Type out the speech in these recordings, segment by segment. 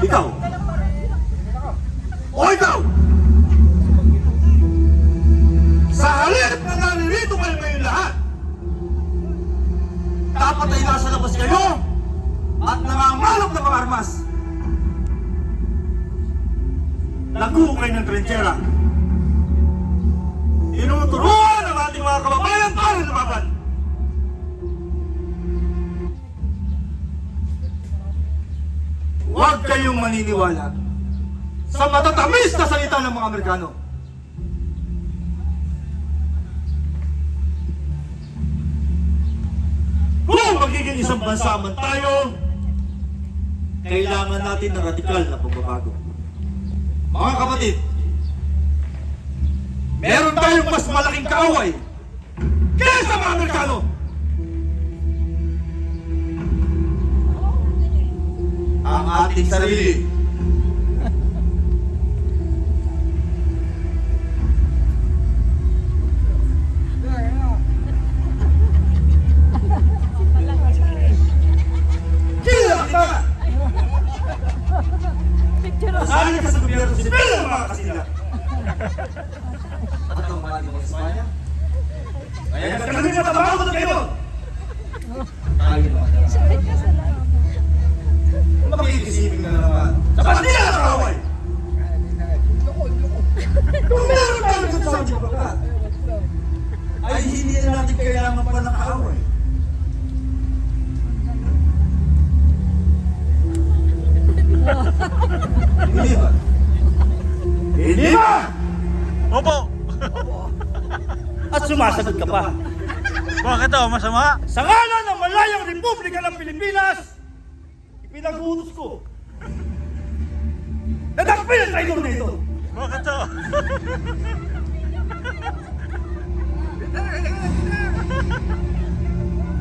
Ikaw? O ikaw? Sa halip na naririto kayo ngayon lahat, dapat ay nasa labas kayo at nangangalap na mga armas. Naghuhukay ng trinchera. Inuturuan ang ating mga kababayan para lumaban. Huwag kayong maniniwala sa matatamis na salita ng mga Amerikano. Kung magiging isang bansa man tayo, kailangan natin ng radikal na pagbabago. Mga kapatid, meron tayong mas malaking kaaway kaysa mga Amerikano. Ang ating sarili. Kila kita! Nasali ka sa gobyerno sibil ng mga kasila. At ang mga di mo sa Espanya? Kaya nagkakalit na tabaho doon kayo! Tayo naman. Makikisipin na naman. Sa Pastila na kaaway! Kung meron tayo dito sa Pagkat, ay hindi na natin kailangan pa ng kaaway. Hindi ba? Hindi ba? Opo! At sumasagot ka pa. Bakit daw? Masama? Sa ngalan ng Malayang Republika ng Pilipinas, ipinag-utos ko na dakpin ang traidor na ito. Bakit daw?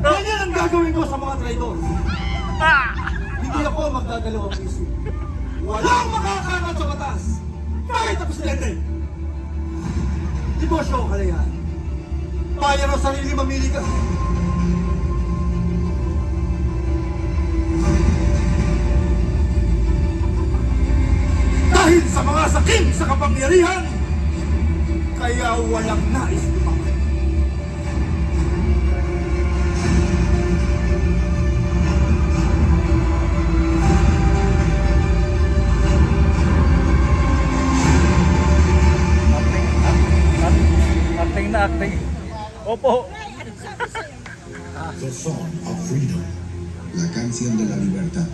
Ganyan ang gagawin ko sa mga traidor. Ah! Hindi ako magdadalawang isip. Walang makakangat sa batas. Kahit ang presidente. Negosyo ang kalayahan. Bayan ang sarili, mamili ka. Dahil sa mga sakim sa kapangyarihan, kaya walang nais lumaban. Acting na acting. Opo. The Song of Freedom, la canción de la libertad.